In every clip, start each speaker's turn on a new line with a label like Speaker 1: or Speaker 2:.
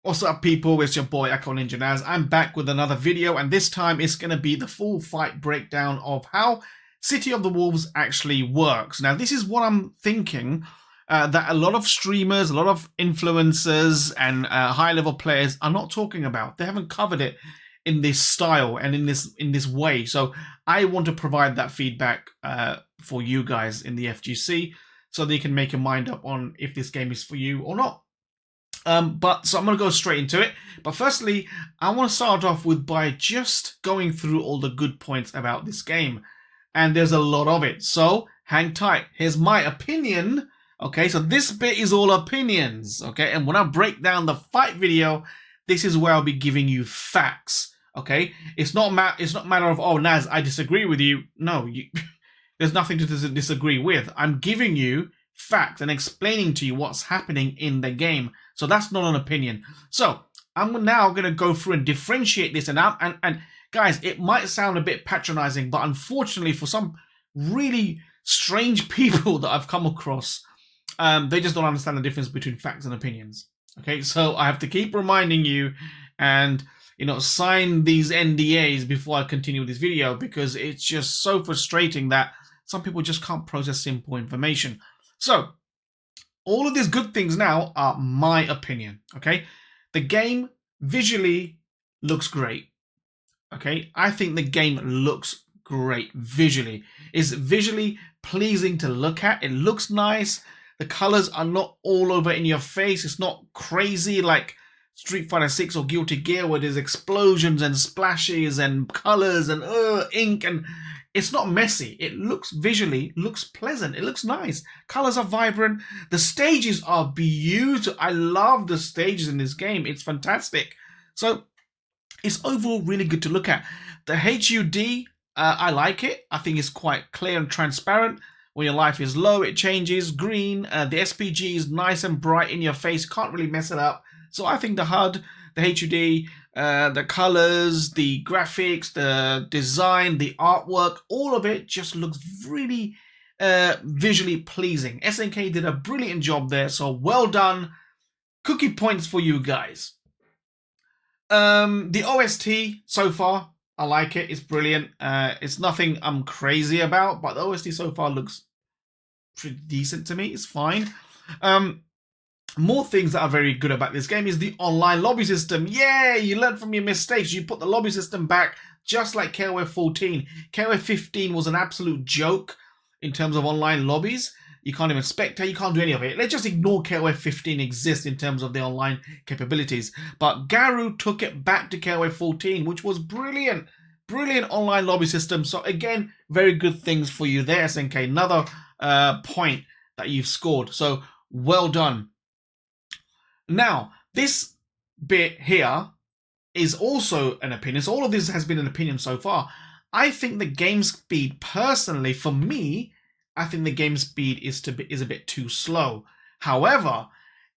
Speaker 1: What's up, people? It's your boy Echo Ninja Naz. I'm back with another video, and this time it's going to be the full fight breakdown of how City of the Wolves actually works. Now, this is what I'm thinking that a lot of streamers, a lot of influencers, and high-level players are not talking about. They haven't covered it in this style and in this way. So I want to provide that feedback for you guys in the FGC, so that you can make your mind up on if this game is for you or not. So I'm going to go straight into it. But firstly, I want to start off by just going through all the good points about this game. And there's a lot of it. So hang tight. Here's my opinion. Okay, so this bit is all opinions. Okay, and when I break down the fight video, this is where I'll be giving you facts. Okay, it's not matter of, oh, Naz, I disagree with you. No, there's nothing to disagree with. I'm giving you facts and explaining to you what's happening in the game. So that's not an opinion. So I'm now going to go through and differentiate this. And guys, it might sound a bit patronizing, but unfortunately for some really strange people that I've come across, they just don't understand the difference between facts and opinions. Okay, so I have to keep reminding you and, sign these NDAs before I continue with this video, because it's just so frustrating that some people just can't process simple information. So, all of these good things now are my opinion, okay? The game visually looks great, okay? I think the game looks great visually. It's visually pleasing to look at. It looks nice. The colors are not all over in your face. It's not crazy like Street Fighter 6 or Guilty Gear, where there's explosions and splashes and colors and ink, and it's not messy. It looks pleasant. It looks nice. Colors are vibrant. The stages are beautiful. I love the stages in this game. It's fantastic. So it's overall really good to look at. The HUD, I like it. I think it's quite clear and transparent. When your life is low, it changes green. The SPG is nice and bright in your face. Can't really mess it up. So I think the HUD, the HUD, the colors, the graphics, the design, the artwork, all of it just looks really visually pleasing. SNK did a brilliant job there, so well done. Cookie points for you guys. The OST so far, I like it. It's brilliant. It's nothing I'm crazy about, but the OST so far looks pretty decent to me. It's fine. More things that are very good about this game is the online lobby system. Yeah, you learn from your mistakes. You put the lobby system back, just like KOF 14. KOF 15 was an absolute joke in terms of online lobbies. You can't even spectate, you can't do any of it. Let's just ignore KOF 15 exists in terms of the online capabilities. But Garou took it back to KOF 14, which was brilliant. Brilliant online lobby system. So again, very good things for you there, SNK. Another point that you've scored. So well done. Now, this bit here is also an opinion. So all of this has been an opinion so far. I think the game speed, personally, for me, I think the game speed is a bit too slow. However,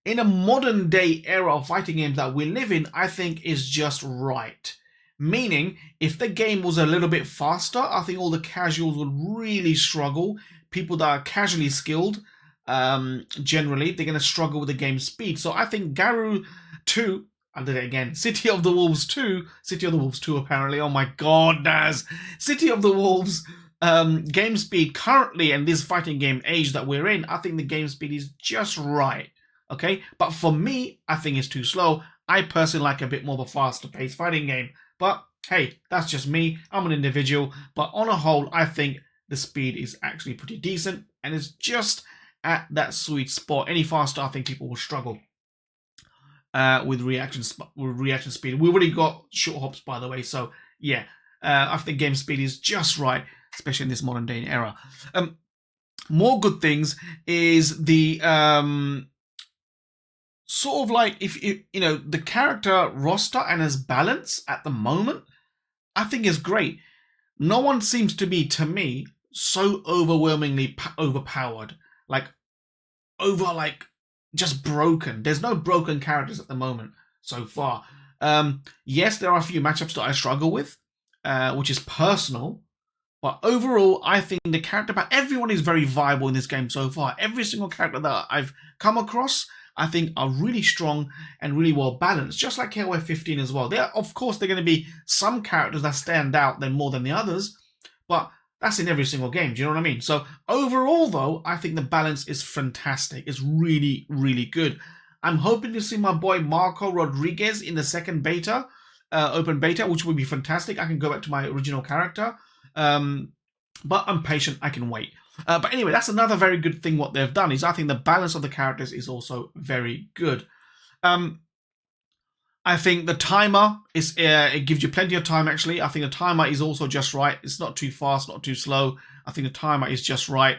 Speaker 1: in a modern day era of fighting games that we live in, I think is just right. Meaning, if the game was a little bit faster, I think all the casuals would really struggle. People that are casually skilled, generally, they're going to struggle with the game speed. So I think Garou 2, I did it again, City of the Wolves 2 apparently, oh my god, Naz, City of the Wolves game speed currently in this fighting game age that we're in, I think the game speed is just right, okay? But for me, I think it's too slow. I personally like a bit more of a faster paced fighting game. But hey, that's just me. I'm an individual. But on a whole, I think the speed is actually pretty decent, and it's just at that sweet spot. Any faster, I think people will struggle with reaction speed. We already got short hops, by the way, so yeah, I think game speed is just right, especially in this modern day era. More good things is the sort of like, if the character roster and his balance at the moment, I think is great. No one seems to be, to me, so overwhelmingly overpowered. Just broken. There's no broken characters at the moment so far. Yes, there are a few matchups that I struggle with, which is personal. But overall, I think the character, but everyone is very viable in this game so far. Every single character that I've come across, I think are really strong and really well balanced, just like KOF 15 as well. Of course, there are going to be some characters that stand out more than the others, but that's in every single game. Do you know what I mean? So overall, though, I think the balance is fantastic. It's really, really good. I'm hoping to see my boy Marco Rodriguez in the second beta, open beta, which would be fantastic. I can go back to my original character. But I'm patient. I can wait. But anyway, that's another very good thing what they've done is I think the balance of the characters is also very good. I think the timer is it gives you plenty of time actually. I think the timer is also just right. It's not too fast, not too slow. I think the timer is just right.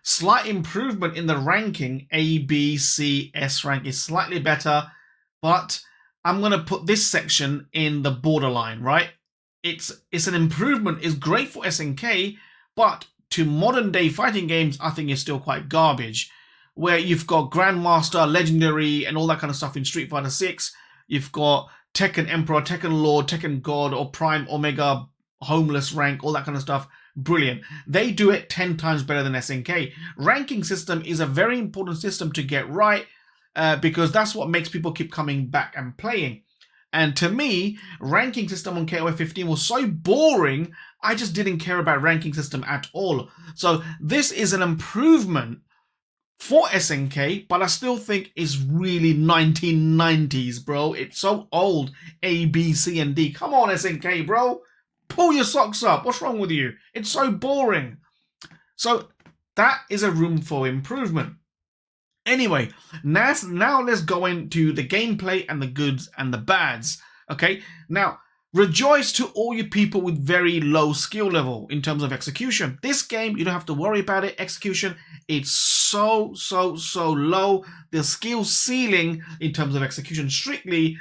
Speaker 1: Slight improvement in the ranking. A, B, C, S rank is slightly better, but I'm going to put this section in the borderline, right? It's an improvement. It's great for SNK, but to modern day fighting games, I think it's still quite garbage. Where you've got Grandmaster, Legendary, and all that kind of stuff in Street Fighter 6. You've got Tekken Emperor, Tekken Lord, Tekken God, or Prime, Omega, Homeless rank, all that kind of stuff. Brilliant. They do it 10 times better than SNK. Ranking system is a very important system to get right because that's what makes people keep coming back and playing. And to me, ranking system on KOF 15 was so boring, I just didn't care about ranking system at all. So this is an improvement for SNK, but I still think it's really 1990s, bro. It's so old. A, B, C, and D. Come on, SNK, bro. Pull your socks up. What's wrong with you? It's so boring. So that is a room for improvement. Anyway, now let's go into the gameplay and the goods and the bads. Okay, now rejoice to all you people with very low skill level in terms of execution. This game, you don't have to worry about it. Execution, it's so low. The skill ceiling in terms of execution strictly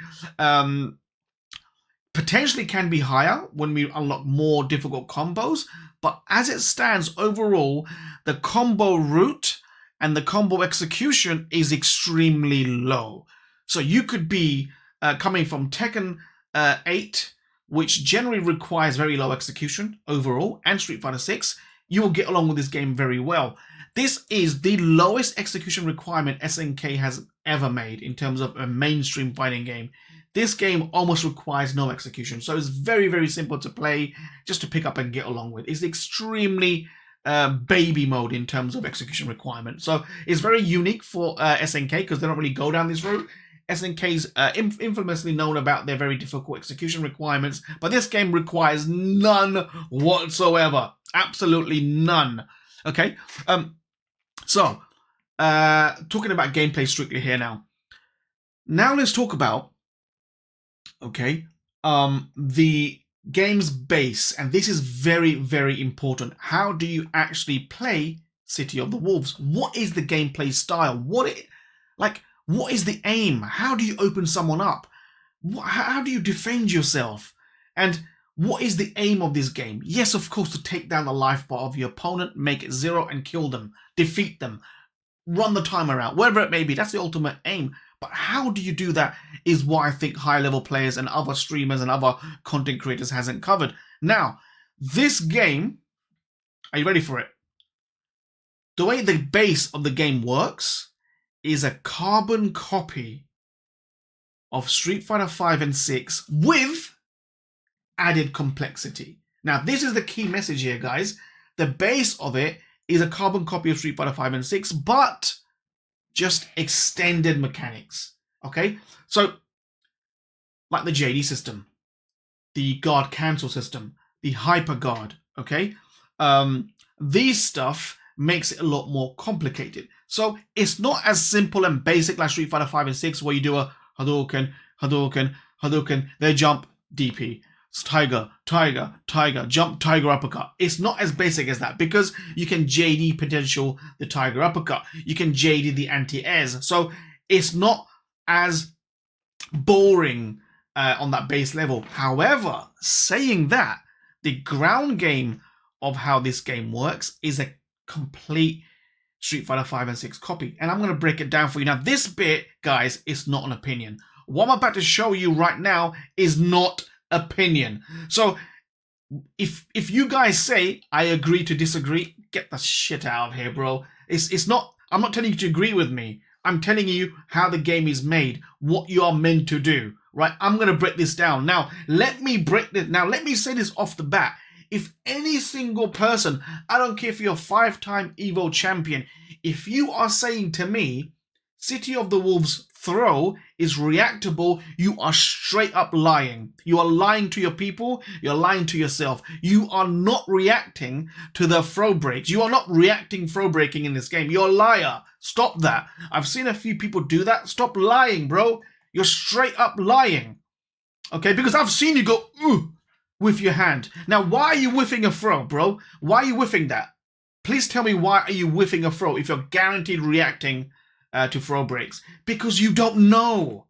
Speaker 1: potentially can be higher when we unlock more difficult combos. But as it stands overall, the combo route and the combo execution is extremely low. So you could be coming from Tekken 8, which generally requires very low execution overall, and Street Fighter 6, you will get along with this game very well. This is the lowest execution requirement SNK has ever made in terms of a mainstream fighting game. This game almost requires no execution, so it's very simple to play, just to pick up and get along with. It's extremely baby mode in terms of execution requirement. So it's very unique for SNK because they don't really go down this route. SNK's infamously known about their very difficult execution requirements, but this game requires none whatsoever. Absolutely none. Okay, so talking about gameplay strictly here now. Now let's talk about, okay, the game's base, and this is very important. How do you actually play City of the Wolves? What is the gameplay style? What is the aim? How do you open someone up? How do you defend yourself? And what is the aim of this game? Yes, of course, to take down the life bar of your opponent, make it 0 and kill them, defeat them, run the timer out, whatever it may be. That's the ultimate aim. But how do you do that is what I think high level players and other streamers and other content creators hasn't covered. Now, this game, are you ready for it? The way the base of the game works is a carbon copy of Street Fighter 5 and 6 with added complexity. Now, this is the key message here, guys. The base of it is a carbon copy of Street Fighter 5 and 6, but just extended mechanics. Okay, so like the JD system, the guard cancel system, the hyper guard. Okay, these stuff makes it a lot more complicated. So it's not as simple and basic like Street Fighter 5 and 6, where you do a Hadouken, Hadouken, Hadouken, they jump, DP. It's Tiger, Tiger, Tiger, jump, Tiger uppercut. It's not as basic as that because you can JD potential the Tiger uppercut. You can JD the anti-airs. So it's not as boring on that base level. However, saying that, the ground game of how this game works is a complete Street Fighter 5 and 6 copy. And I'm going to break it down for you. Now, this bit, guys, is not an opinion. What I'm about to show you right now is not opinion. So if you guys say I agree to disagree, get the shit out of here, bro. It's not, I'm not telling you to agree with me. I'm telling you how the game is made, what you are meant to do, right? I'm going to break this down. Now, let me say this off the bat. If any single person, I don't care if you're a 5-time Evo champion, if you are saying to me, City of the Wolves throw is reactable, you are straight up lying. You are lying to your people, you're lying to yourself. You are not reacting to the throw breaks. You are not reacting throw breaking in this game. You're a liar. Stop that. I've seen a few people do that. Stop lying, bro. You're straight up lying. Okay, because I've seen you go, ooh, with your hand. Now, why are you whiffing a throw, bro? Why are you whiffing that? Please tell me, why are you whiffing a throw if you're guaranteed reacting to throw breaks? Because you don't know.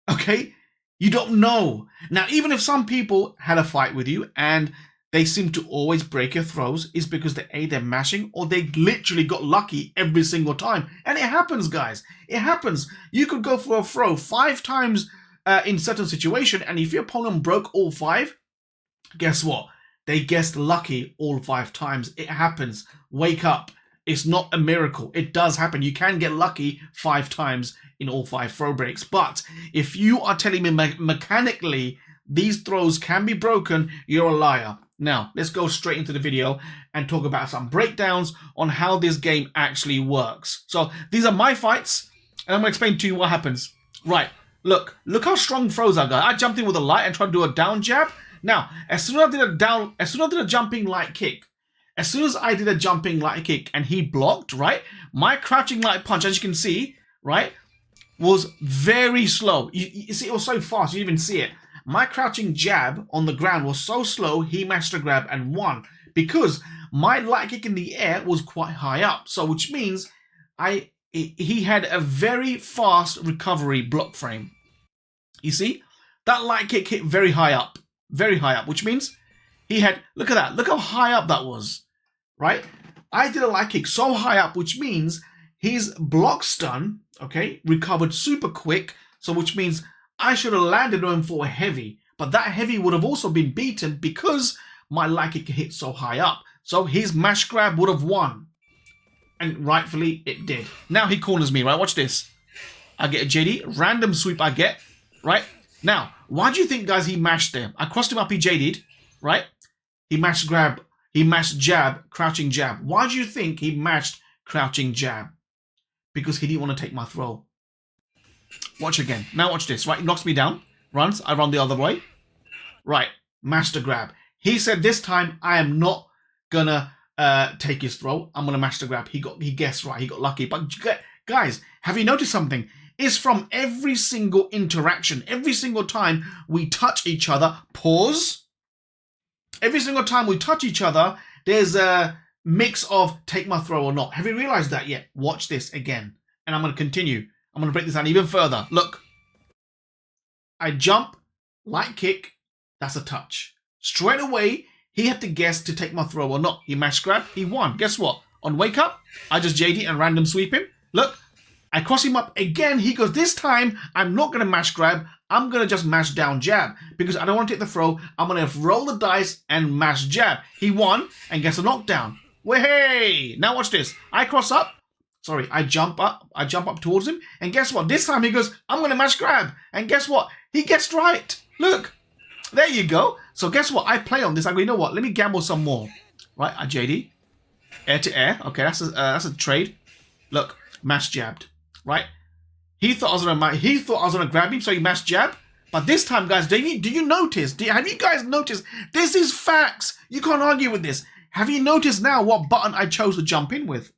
Speaker 1: Okay? You don't know. Now, even if some people had a fight with you and they seem to always break your throws, is because they're mashing, or they literally got lucky every single time. And it happens, guys. It happens. You could go for a throw 5 times in certain situation, and if your opponent broke all 5, guess what? They guessed lucky all 5 times. It happens. Wake up. It's not a miracle. It does happen. You can get lucky 5 times in all 5 throw breaks. But if you are telling me mechanically these throws can be broken, you're a liar. Now, let's go straight into the video and talk about some breakdowns on how this game actually works. So these are my fights, and I'm going to explain to you what happens. Right, look how strong throws I got. I jumped in with a light and tried to do a down jab. Now, as soon as I did a jumping light kick, and he blocked, right? My crouching light punch, as you can see, right, was very slow. You see, it was so fast, you didn't even see it. My crouching jab on the ground was so slow, he managed to grab and won. Because my light kick in the air was quite high up. So, which means he had a very fast recovery block frame. You see? That light kick hit very high up. Very high up, which means he had, look at that, look how high up that was, right? I did a light kick so high up, which means his block stun, okay, recovered super quick, so which means I should have landed on him for a heavy, but that heavy would have also been beaten because my light kick hit so high up, so his mash grab would have won, and rightfully it did. Now he corners me, right? Watch this. I get a JD, random sweep I get, right? Now, why do you think, guys, he mashed there? I crossed him up, he JD'd, right? He mashed grab, he mashed jab, crouching jab. Why do you think he mashed crouching jab? Because he didn't want to take my throw. Watch again. Now watch this, right? He knocks me down, runs, I run the other way. Right, mash the grab. He said this time, I am not gonna take his throw. I'm gonna mash the grab. He guessed right, he got lucky. But guys, have you noticed something? Is from every single interaction, every single time we touch each other, pause. Every single time we touch each other, there's a mix of take my throw or not. Have you realized that yet? Watch this again. And I'm going to continue. I'm going to break this down even further. Look. I jump, light kick, that's a touch. Straight away, he had to guess to take my throw or not. He mash grab, he won. Guess what? On wake up, I just JD and random sweep him. Look. I cross him up again. He goes, this time, I'm not going to mash grab. I'm going to just mash down jab because I don't want to take the throw. I'm going to roll the dice and mash jab. He won and gets a knockdown. Hey! Now watch this. I cross up. Sorry, I jump up. I jump up towards him. And guess what? This time he goes, I'm going to mash grab. And guess what? He gets right. Look. There you go. So guess what? I play on this. I go, you know what? Let me gamble some more. Right, I JD. Air to air. Okay, that's a trade. Look, mash jabbed. Right? He thought I was gonna grab him, so he mashed jab. But this time, guys, do you notice? Have you guys noticed? This is facts. You can't argue with this. Have you noticed now what button I chose to jump in with?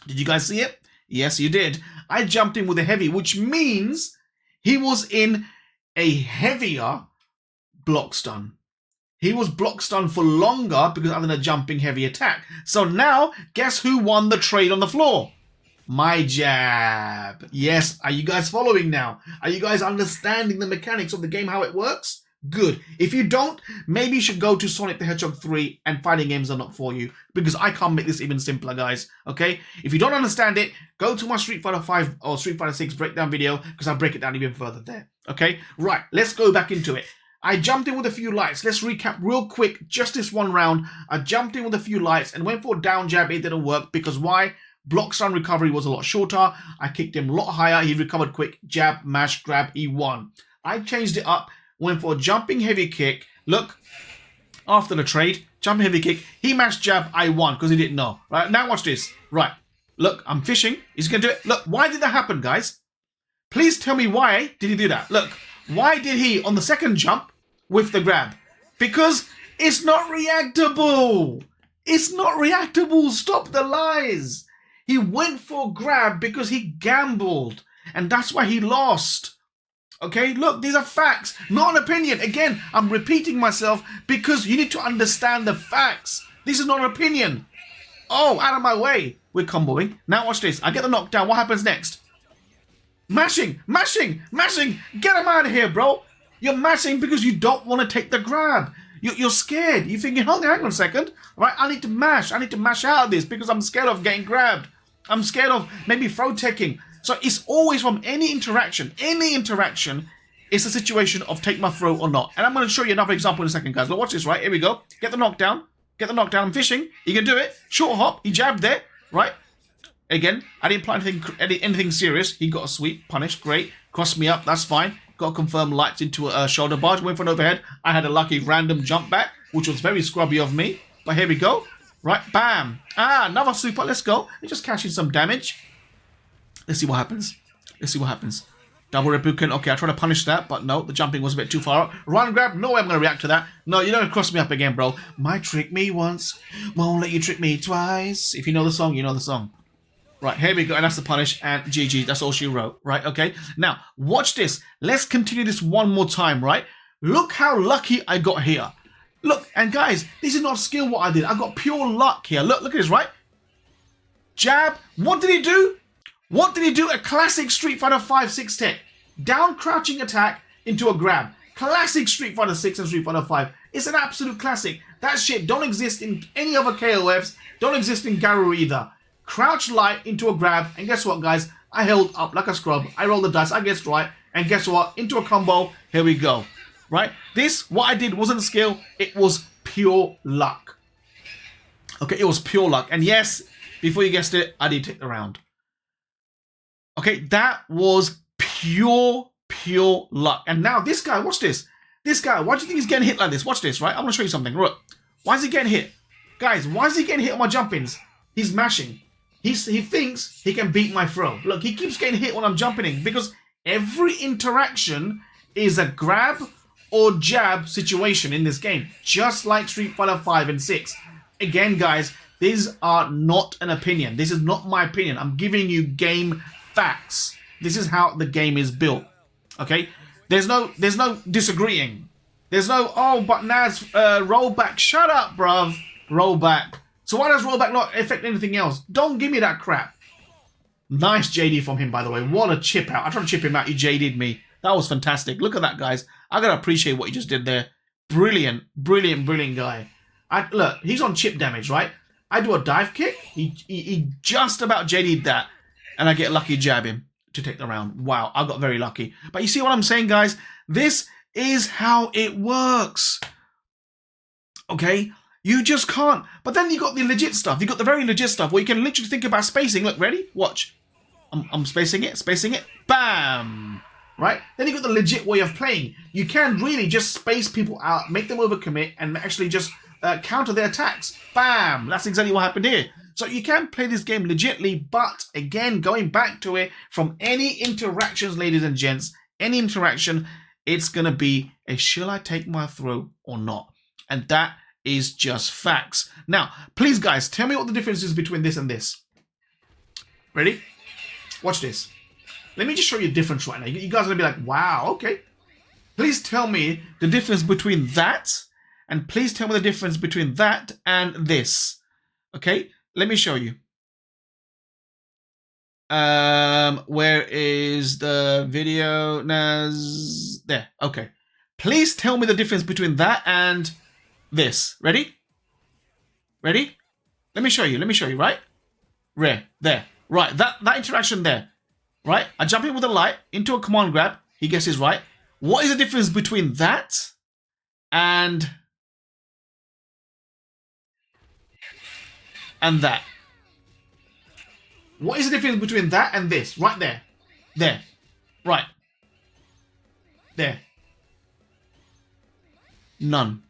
Speaker 1: Did you guys see it? Yes, you did. I jumped in with a heavy, which means he was in a heavier block stun. He was block stun for longer because other than a jumping heavy attack. So now, guess who won the trade on the floor? My jab. Yes, are you guys following now? Are you guys understanding the mechanics of the game, how it works? Good. If you don't, maybe you should go to Sonic the Hedgehog 3 and fighting games are not for you, because I can't make this even simpler, guys. Okay? If you don't understand it, go to my Street Fighter 5 or Street Fighter 6 breakdown video, because I'll break it down even further there. Okay? Right, let's go back into it. I jumped in with a few lights. Let's recap real quick, just this one round. I jumped in with a few lights and went for a down jab. It didn't work because why? Block stun recovery was a lot shorter. I kicked him a lot higher. He recovered quick. Jab, mash, grab, he won. I changed it up, went for a jumping heavy kick. Look, after the trade, jumping heavy kick. He mashed jab, I won because he didn't know. Right, now watch this. Right, look, I'm fishing. He's going to do it. Look, why did that happen, guys? Please tell me why did he do that? Look, why did he, on the second jump, with the grab? Because it's not reactable. It's not reactable. Stop the lies. He went for grab because he gambled. And that's why he lost. Okay, look, these are facts, not an opinion. Again, I'm repeating myself because you need to understand the facts. This is not an opinion. Oh, out of my way. We're comboing. Now watch this. I get the knockdown. What happens next? Mashing, mashing, mashing. Get him out of here, bro. You're mashing because you don't want to take the grab. You're scared. You're thinking, hang on a second. Right, I need to mash. I need to mash out of this because I'm scared of getting grabbed. I'm scared of maybe throw taking. So it's always from any interaction, it's a situation of take my throw or not. And I'm going to show you another example in a second, guys. Look, watch this, right? Here we go. Get the knockdown. Get the knockdown. I'm fishing. You can do it. Short hop. He jabbed there, right? Again, I didn't apply anything serious. He got a sweep. Punished. Great. Crossed me up. That's fine. Got to confirm lights into a shoulder barge. Went for an overhead. I had a lucky random jump back, which was very scrubby of me. But here we go. Right. Bam. Ah, another super. Let's go. Let's just cash in some damage. Let's see what happens. Let's see what happens. Double Reppuken. Okay, I tried to punish that, but no, the jumping was a bit too far out. Run grab. No way I'm going to react to that. No, you don't cross me up again, bro. Might trick me once. Won't let you trick me twice. If you know the song, you know the song. Right, here we go. And that's the punish. And GG. That's all she wrote. Right, okay. Now, watch this. Let's continue this one more time, right? Look how lucky I got here. Look, and guys, this is not skill what I did. I got pure luck here. Look at this, right? Jab. What did he do? What did he do? A classic Street Fighter 5 6 tech. Down crouching attack into a grab. Classic Street Fighter 6 and Street Fighter 5. It's an absolute classic. That shit don't exist in any other KOFs. Don't exist in Garou either. Crouch light into a grab. And guess what, guys? I held up like a scrub. I rolled the dice. I guessed right. And guess what? Into a combo. Here we go. Right? This, what I did wasn't skill. It was pure luck. Okay, it was pure luck. And yes, before you guessed it, I did take the round. Okay, that was pure luck. And now this guy, watch this. This guy, why do you think he's getting hit like this? Watch this, right? I'm going to show you something. Look, why is he getting hit? Guys, why is he getting hit on my jump-ins? He's mashing. He thinks he can beat my throw. Look, he keeps getting hit when I'm jumping in because every interaction is a grab or jab situation in this game. Just like Street Fighter 5 and 6. Again, guys, these are not an opinion. This is not my opinion. I'm giving you game facts. This is how the game is built. Okay? There's no disagreeing. There's no, oh, but Naz, rollback. Shut up, bruv. Rollback. So why does rollback not affect anything else? Don't give me that crap. Nice JD from him, by the way. What a chip out. I tried to chip him out. He JD'd me. That was fantastic. Look at that, guys. I gotta appreciate what he just did there. Brilliant guy. Look, he's on chip damage, right? I do a dive kick. He just about JD'd that. And I get a lucky jab him to take the round. Wow, I got very lucky. But you see what I'm saying, guys? This is how it works. Okay? You just can't. But then you got the legit stuff. You got the very legit stuff where you can literally think about spacing. Look, ready? Watch. I'm spacing it. Bam! Right? Then you got the legit way of playing. You can really just space people out, make them overcommit, and actually just counter their attacks. Bam! That's exactly what happened here. So you can play this game legitly, but again, going back to it, from any interactions, ladies and gents, any interaction, it's going to be a shall I take my throw or not? And that is just facts. Now, please guys, tell me what the difference is between this and this. Ready? Watch this. Let me just show you a difference right now. You guys are going to be like, wow, okay. Please tell me the difference between that, and please tell me the difference between that and this. Okay? Let me show you. Where is the video? Naz? There. Okay. Please tell me the difference between that and this. Ready? Ready? Let me show you. Right? There. Right. That interaction there. Right? I jump in with a light into a command grab. He guesses right. What is the difference between that and that? What is the difference between that and this? Right there. There. Right. There. None.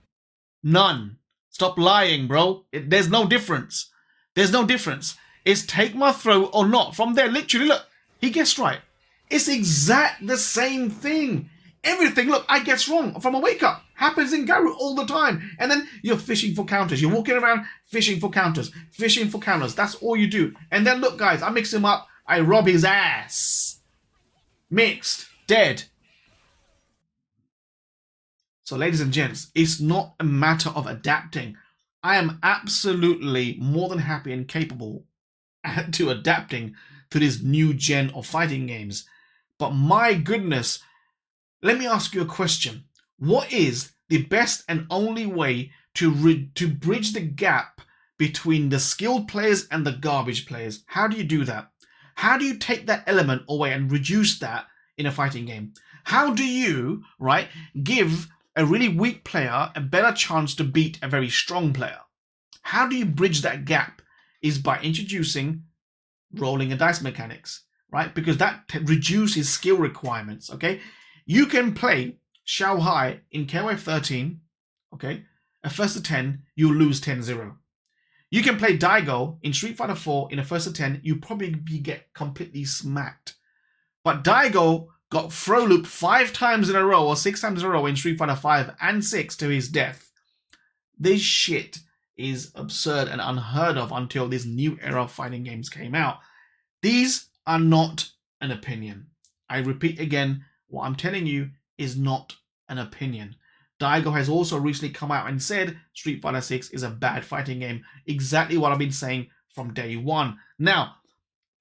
Speaker 1: None. Stop lying, bro. There's no difference. There's no difference. It's take my throw or not. From there, literally, look. He guessed right. It's exact the same thing. Everything, look, I guess wrong from a wake up. Happens in Garou all the time. And then you're fishing for counters. You're walking around fishing for counters. Fishing for counters. That's all you do. And then look, guys, I mix him up. I rob his ass. Mixed. Dead. So, ladies and gents, it's not a matter of adapting. I am absolutely more than happy and capable to adapting to this new gen of fighting games. But my goodness, let me ask you a question. What is the best and only way to bridge the gap between the skilled players and the garbage players? How do you do that? How do you take that element away and reduce that in a fighting game? How do you, right, give a really weak player a better chance to beat a very strong player? How do you bridge that gap? Is by introducing rolling a dice mechanics, right? Because that reduces skill requirements, okay? You can play Xiao Hai in KOF 13, okay? A first to 10, you lose 10-0. You can play Daigo in Street Fighter 4 in a first to 10, you probably get completely smacked. But Daigo got throw looped 5 times in a row or 6 times in a row in Street Fighter 5 and 6 to his death. This shit is absurd and unheard of until this new era of fighting games came out. These are not an opinion. I repeat again, what I'm telling you is not an opinion. Daigo has also recently come out and said Street Fighter 6 is a bad fighting game. Exactly what I've been saying from day one. Now,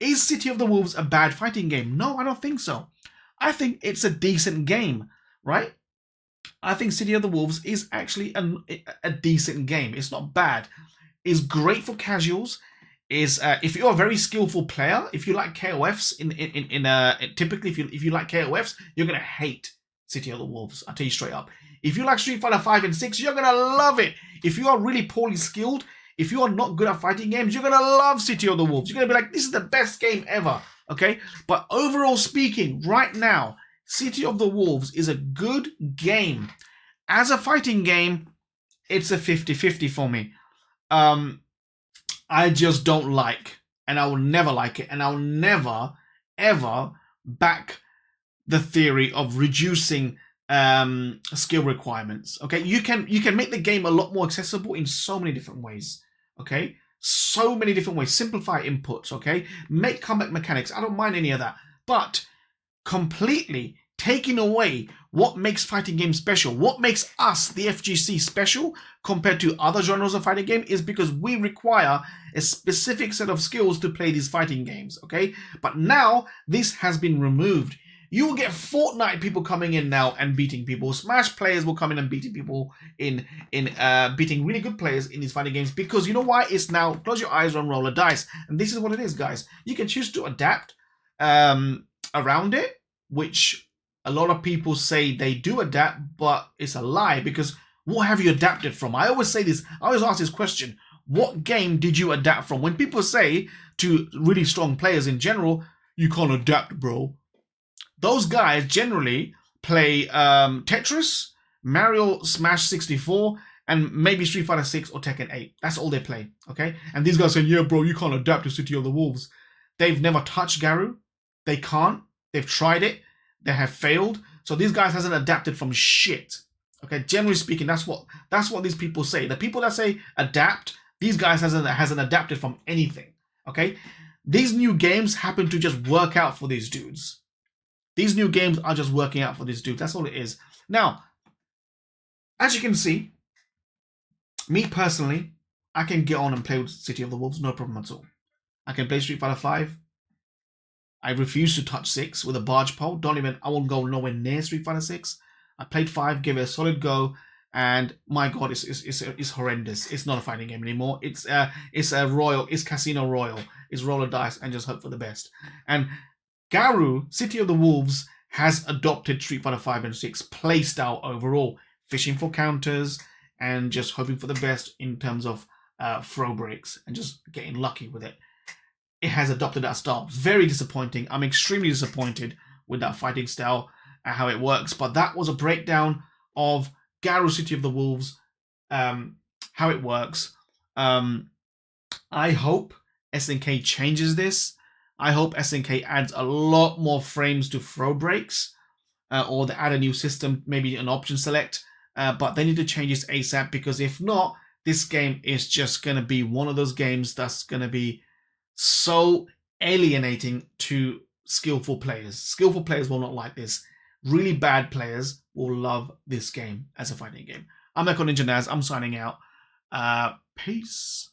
Speaker 1: is City of the Wolves a bad fighting game? No, I don't think so. I think it's a decent game, right? I think City of the Wolves is actually a decent game. It's not bad. It's great for casuals. If you're a very skillful player, if you like KOFs, typically if you like KOFs, you're gonna hate City of the Wolves. I'll tell you straight up. If you like Street Fighter 5 and 6, you're gonna love it. If you are really poorly skilled, if you are not good at fighting games, you're gonna love City of the Wolves. You're gonna be like, this is the best game ever. Okay, but overall speaking, right now, City of the Wolves is a good game. As a fighting game, it's a 50-50 for me. I just don't like, and I will never like it, and I'll never, ever back the theory of reducing skill requirements. Okay, you can make the game a lot more accessible in so many different ways. Okay, so many different ways. Simplify inputs. Okay, make combat mechanics. I don't mind any of that, but completely taking away what makes fighting games special, what makes us, the FGC, special compared to other genres of fighting game is because we require a specific set of skills to play these fighting games, okay? But now this has been removed. You will get Fortnite people coming in now and beating people. Smash players will come in and beating people in beating really good players in these fighting games because you know why? It's now close your eyes and roll a dice. And this is what it is, guys. You can choose to adapt around it, which a lot of people say they do adapt, but it's a lie because what have you adapted from? I always say this, I always ask this question, what game did you adapt from? When people say to really strong players in general, you can't adapt, bro. Those guys generally play Tetris, Mario Smash 64, and maybe Street Fighter 6 or Tekken 8. That's all they play, okay? And these guys saying, yeah, bro, you can't adapt to City of the Wolves. They've never touched Garou. They can't. They've tried it. They have failed. So these guys hasn't adapted from shit. Okay, generally speaking, that's what these people say. The people that say adapt, these guys hasn't adapted from anything. Okay, these new games happen to just work out for these dudes. These new games are just working out for these dudes. That's all it is. Now, as you can see, me personally, I can get on and play with City of the Wolves, no problem at all. I can play Street Fighter 5. I refuse to touch 6 with a barge pole. I won't go nowhere near Street Fighter 6. I played 5, gave it a solid go, and my god, it's horrendous. It's not a fighting game anymore. It's Casino Royale. It's roll a dice and just hope for the best. And Garou, City of the Wolves, has adopted Street Fighter 5 and 6 playstyle overall, fishing for counters and just hoping for the best in terms of throw breaks and just getting lucky with it. it has adopted that style. Very disappointing. I'm extremely disappointed with that fighting style and how it works. But that was a breakdown of Garou City of the Wolves, how it works. I hope SNK changes this. I hope SNK adds a lot more frames to throw breaks, or they add a new system, maybe an option select. But they need to change this ASAP, because if not, this game is just going to be one of those games that's going to be so alienating to skillful players. Skillful players will not like this. Really bad players will love this game as a fighting game. I'm Echo Ninja Naz. I'm signing out. Peace.